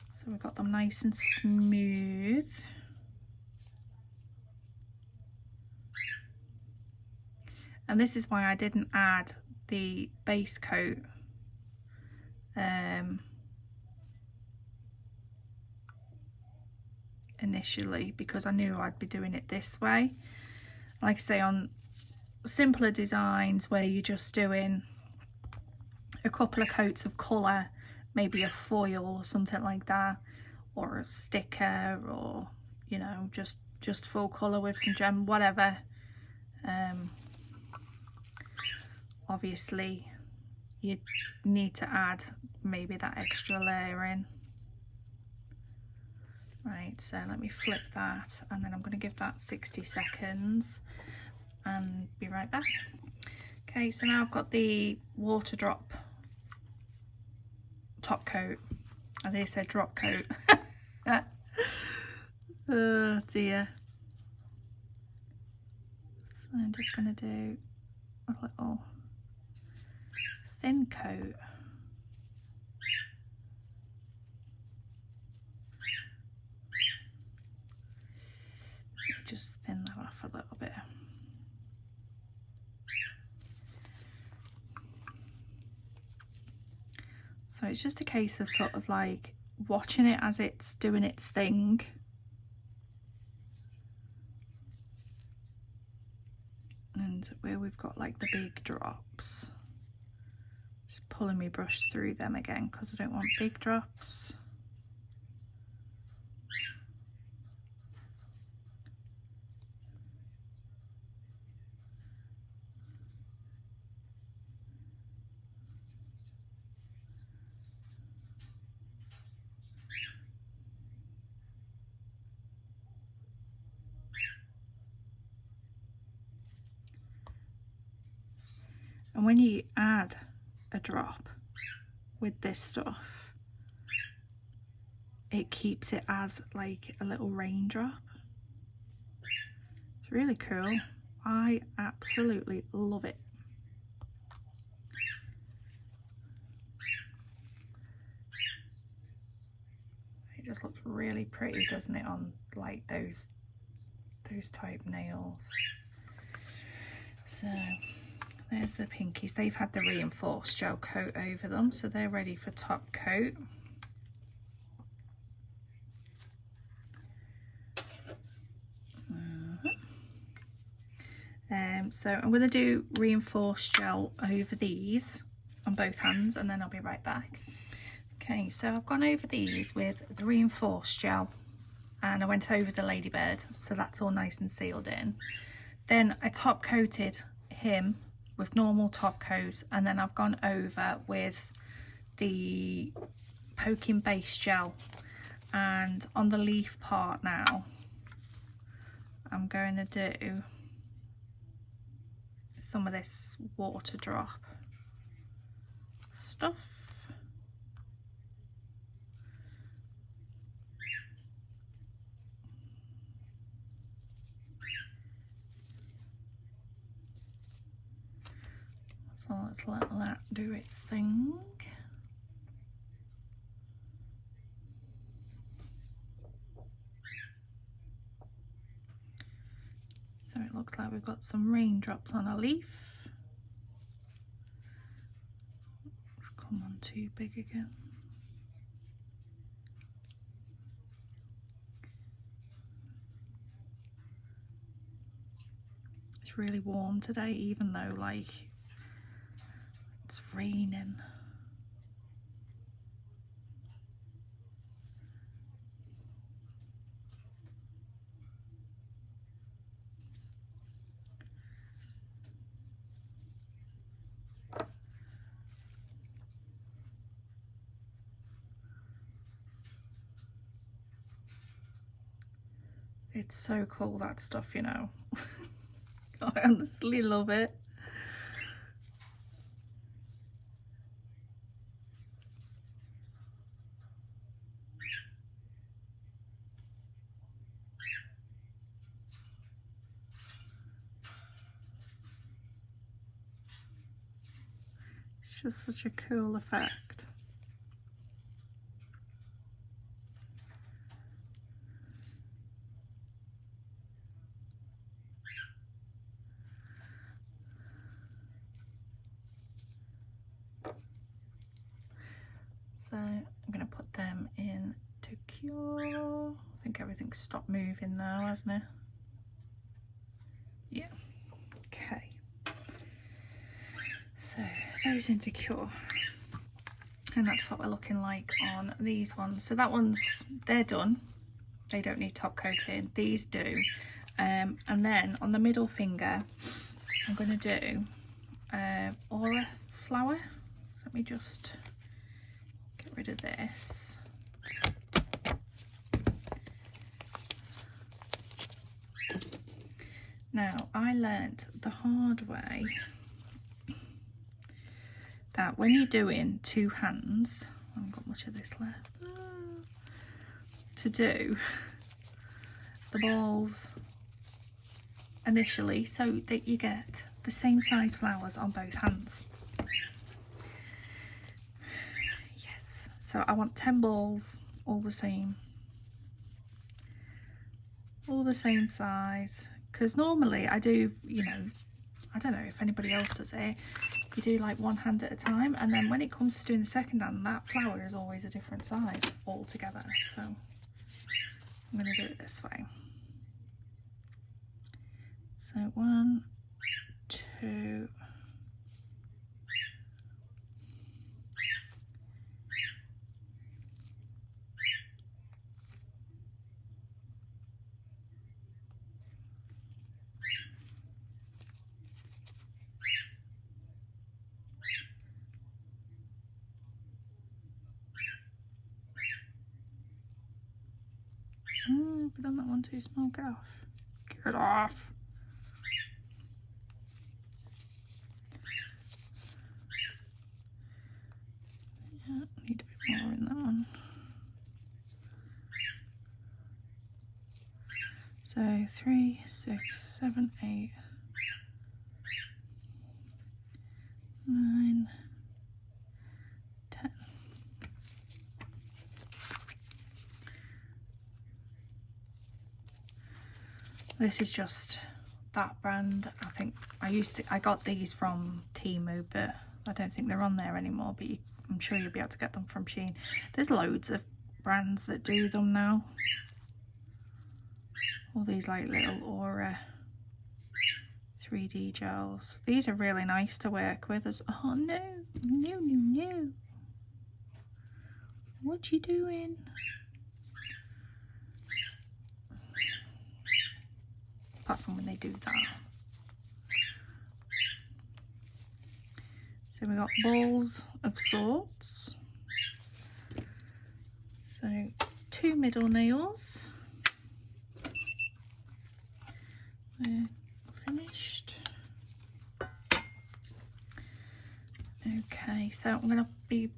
[SPEAKER 1] So we've got them nice and smooth. And this is why I didn't add the base coat initially because I knew I'd be doing it this way. Like I say, on simpler designs where you're just doing a couple of coats of colour, maybe a foil or something like that, or a sticker, or you know, just full colour with some gem, whatever. Obviously you need to add maybe that extra layer in. Right, so let me flip that, and then I'm going to give that 60 seconds and be right back. Okay, so now I've got the water drop top coat. I think I said drop coat. Oh dear. So I'm just going to do a little thin coat. Just thin that off a little bit. So it's just a case of sort of like watching it as it's doing its thing. And where we've got like the big drops, just pulling my brush through them again because I don't want big drops. And when you add a drop with this stuff, it keeps it as like a little raindrop. It's really cool. I absolutely love it. It just looks really pretty, doesn't it, on like those type nails. So there's the pinkies. They've had the reinforced gel coat over them, so they're ready for top coat. So I'm going to do reinforced gel over these on both hands, and then I'll be right back. Okay, so I've gone over these with the reinforced gel, and I went over the ladybird, so that's all nice and sealed in. Then I top coated him with normal top coat, and then I've gone over with the poking base gel. And on the leaf part now, I'm going to do some of this water drop stuff. So let's let that do its thing. So it looks like we've got some raindrops on a leaf. It's come on too big again. It's really warm today, even though like it's raining. It's so cool, that stuff, you know. I honestly love it. It's just such a cool effect. So I'm going to put them in to cure. I think think everything's stopped moving now, hasn't it? Yeah. Okay. So those Insecure. And that's what we're looking like on these ones. So that one's, they're done. They don't need top coating. These do. And then on the middle finger, I'm going to do Aura Flower. So let me just get rid of this. Now, I learnt the hard way that when you're doing two hands, I haven't got much of this left, to do the balls initially so that you get the same size flowers on both hands. Yes, so I want 10 balls, all the same size, because normally I do, you know, I don't know if anybody else does it, you do like one hand at a time, and then when it comes to doing the second hand, that flower is always a different size altogether. So I'm going to do it this way. So 1, 2, I've done that one too small. Get off. Get off. Yeah, need a bit more in that one. So 3, 6, 7, 8, 9, 10. This is just that brand. I think I got these from Temu, but I don't think they're on there anymore, but I'm sure you'll be able to get them from Shein. There's loads of brands that do them now. All these like little Aura 3D gels. These are really nice to work with. Oh no, no, no, no. What you doing? Apart from when they do that. So we got balls of sorts. So 2 middle nails. We're finished. Okay, so I'm going to be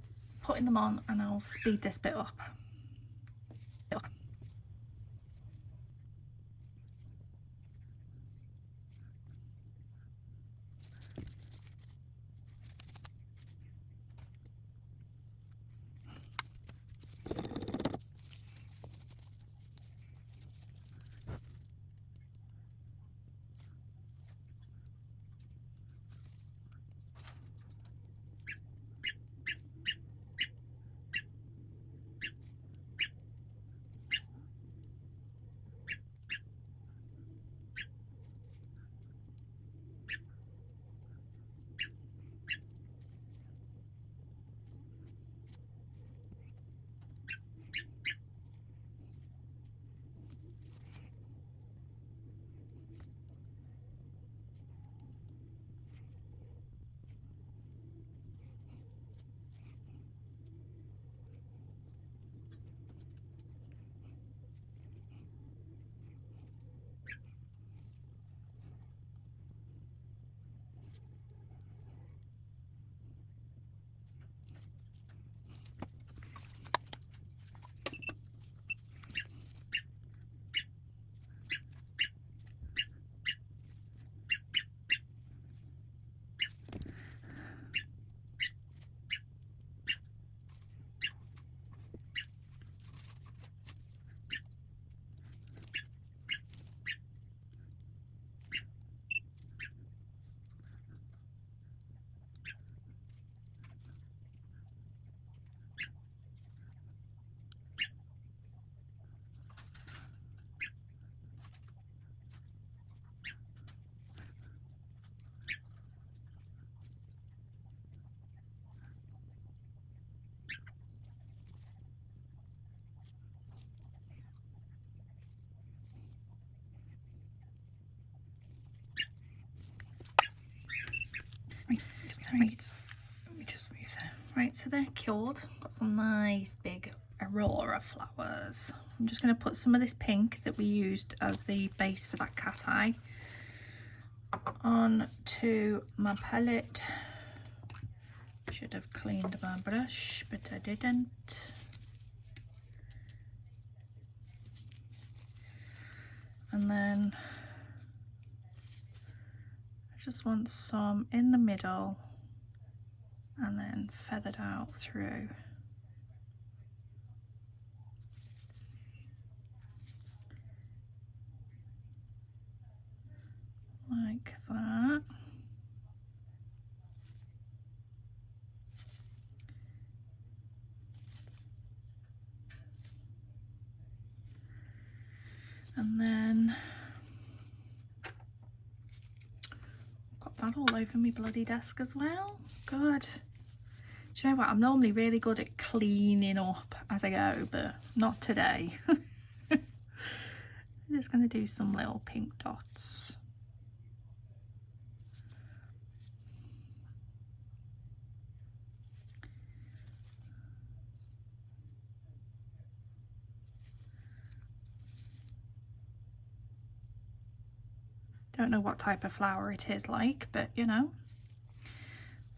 [SPEAKER 1] putting them on and I'll speed this bit up. Right, let me just move there. Right, so they're cured. Got some nice big Aurora flowers. I'm just going to put some of this pink that we used as the base for that cat eye onto my palette. Should have cleaned my brush, but I didn't. And then I just want some in the middle and then feathered out through. Like that. And then got that all over my bloody desk as well. Good. Do you know what? I'm normally really good at cleaning up as I go, but not today. I'm just going to do some little pink dots. Don't know what type of flower it is like, but you know.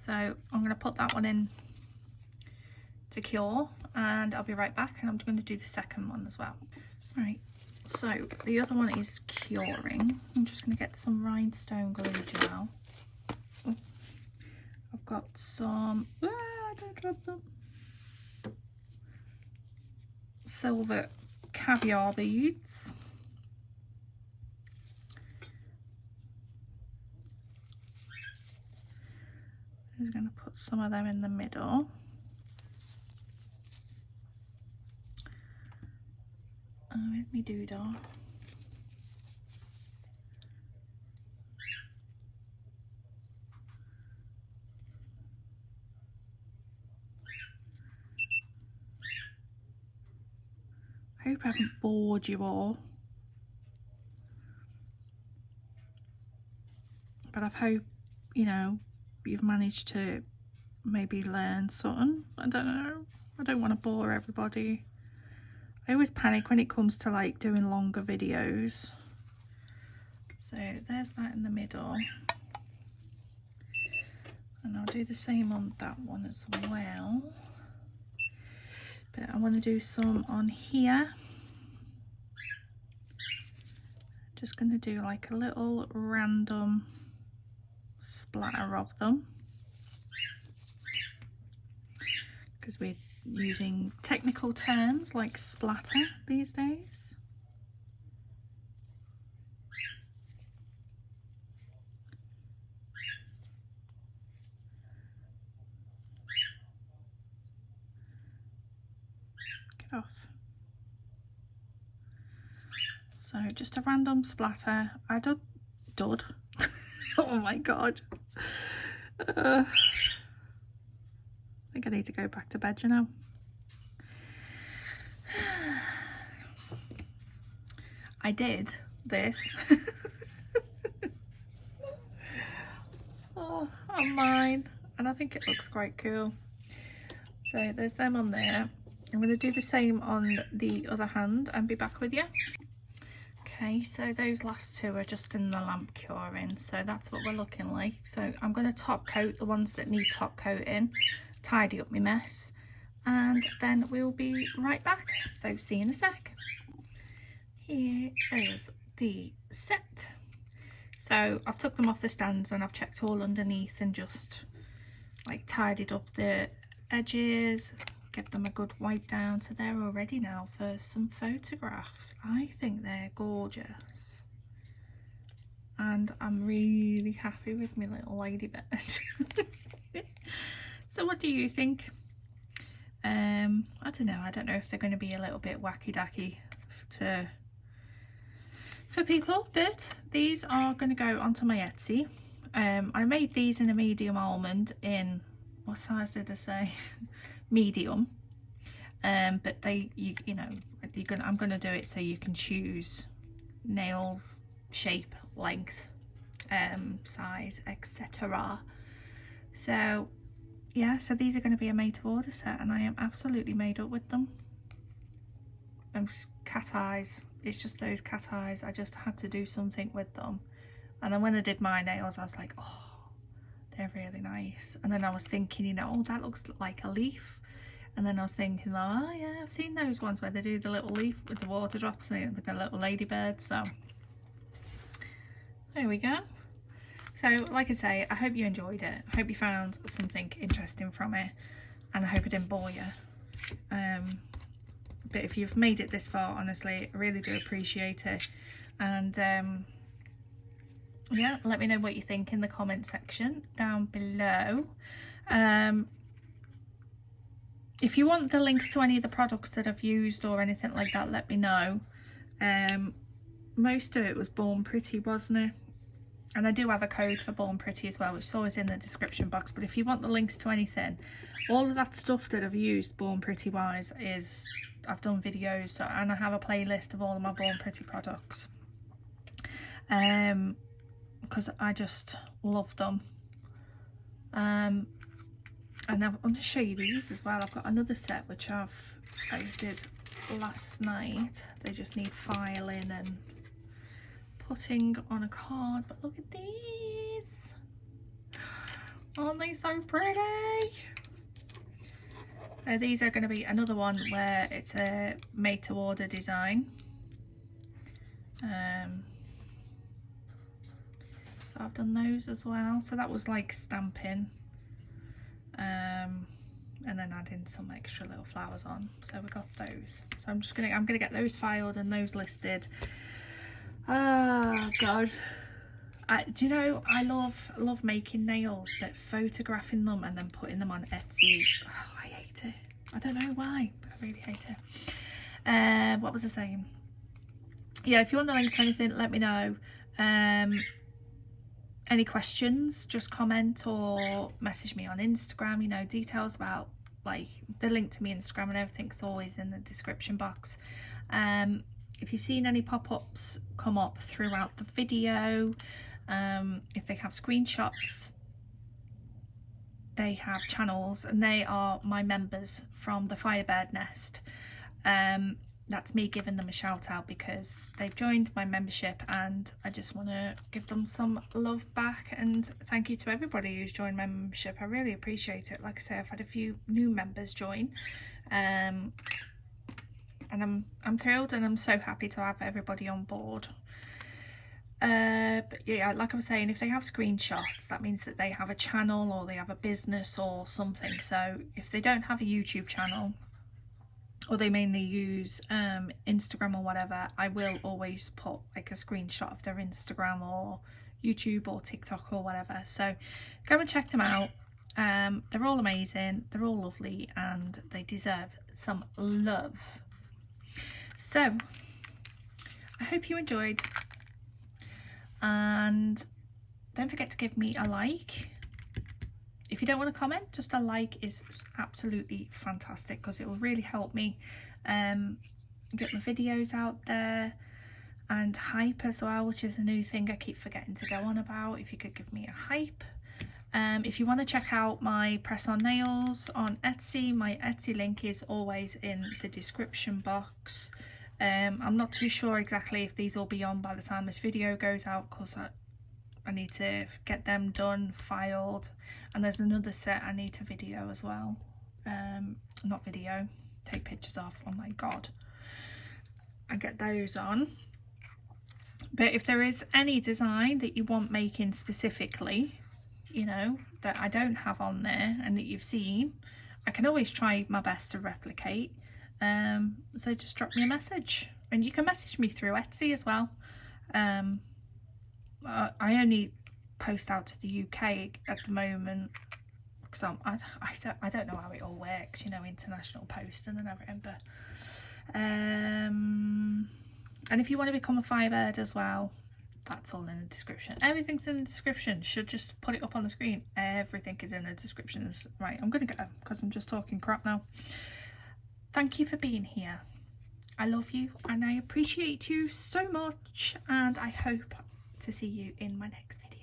[SPEAKER 1] So I'm going to put that one in to cure and I'll be right back, and I'm going to do the second one as well. Right, so the other one is curing. I'm just going to get some rhinestone glue gel. Oh, I've got some, don't drop them, silver caviar beads. I'm just going to put some of them in the middle. With me doodah. I hope I haven't bored you all, but I hope, you know, you've managed to maybe learn something. I don't know. I don't want to bore everybody. I always panic when it comes to like doing longer videos. So there's that in the middle. And I'll do the same on that one as well. But I want to do some on here. Just going to do like a little random splatter of them, because we're using technical terms like splatter these days. Get off. So just a random splatter. I dud. Oh my god. I think I need to go back to bed, you know. I did this on mine, and I think it looks quite cool. So there's them on there. I'm going to do the same on the other hand and be back with you. Okay, so those last two are just in the lamp curing, so that's what we're looking like. So I'm going to top coat the ones that need top coating, tidy up my mess, and then we'll be right back. So see you in a sec. Here is the set. So I've took them off the stands and I've checked all underneath and just like tidied up the edges, give them a good wipe down, so they're all ready now for some photographs. I think they're gorgeous and I'm really happy with my little ladybird. So what do you think? I don't know if they're going to be a little bit wacky dacky for people, but these are going to go onto my Etsy. I made these in a medium almond in, what size did I say? Medium. But you know, I'm going to do it so you can choose nails, shape, length, size, etc. So yeah, so these are going to be a made to order set, and I am absolutely made up with them. Those cat eyes, it's just those cat eyes. I just had to do something with them. And then when I did my nails, I was like, oh, they're really nice. And then I was thinking, you know, oh, that looks like a leaf. And then I was thinking, oh yeah, I've seen those ones where they do the little leaf with the water drops and with the little ladybird. So there we go. So like I say, I hope you enjoyed it. I hope you found something interesting from it, and I hope it didn't bore you. But if you've made it this far, honestly, I really do appreciate it. And yeah, let me know what you think in the comment section down below. If you want the links to any of the products that I've used or anything like that, let me know. Most of it was Born Pretty, wasn't it? And I do have a code for Born Pretty as well, which is always in the description box. But if you want the links to anything, all of that stuff that I've used Born Pretty wise is, I've done videos, and I have a playlist of all of my Born Pretty products. Because I just love them. And I'm going to show you these as well. I've got another set which I did last night. They just need filing and putting on a card, but look at these. Aren't they so pretty? These are going to be another one where it's a made to order design. I've done those as well. So that was like stamping, and then adding some extra little flowers on. So we got those. So I'm gonna get those filed and those listed. Oh god, do you know, I love making nails, but photographing them and then putting them on Etsy, oh, I hate it. I don't know why, but I really hate it. What was I saying? Yeah, if you want the links to anything, let me know. Any questions, just comment or message me on Instagram. You know, details about like the link to my Instagram and everything's always in the description box. If you've seen any pop-ups come up throughout the video, if they have screenshots, they have channels, and they are my members from the Firebird Nest. That's me giving them a shout out because they've joined my membership, and I just want to give them some love back. And thank you to everybody who's joined my membership. I really appreciate it. Like I say, I've had a few new members join, and I'm thrilled, and I'm so happy to have everybody on board. But yeah, like I was saying, if they have screenshots, that means that they have a channel or they have a business or something. So if they don't have a YouTube channel, or they mainly use Instagram or whatever, I will always put like a screenshot of their Instagram or YouTube or TikTok or whatever. So go and check them out. They're all amazing, they're all lovely, and they deserve some love. So I hope you enjoyed, and don't forget to give me a like. If you don't want to comment, just a like is absolutely fantastic, because it will really help me get my videos out there, and hype as well, which is a new thing I keep forgetting to go on about. If you could give me a hype. If you want to check out my press on nails on Etsy, my Etsy link is always in the description box. I'm not too sure exactly if these will be on by the time this video goes out, because I need to get them done, filed, and there's another set I need to video as well. Not video, take pictures of, oh my god, and get those on. But if there is any design that you want making specifically, you know, that I don't have on there and that you've seen, I can always try my best to replicate. So just drop me a message, and you can message me through Etsy as well. I only post out to the UK at the moment, because I don't know how it all works, you know, international posting and everything. But and if you want to become a Firebird as well, that's all in the description. Everything's in the description. Should just put it up on the screen. Everything is in the descriptions. Right, I'm gonna go because I'm just talking crap now. Thank you for being here. I love you and I appreciate you so much, and I hope to see you in my next video.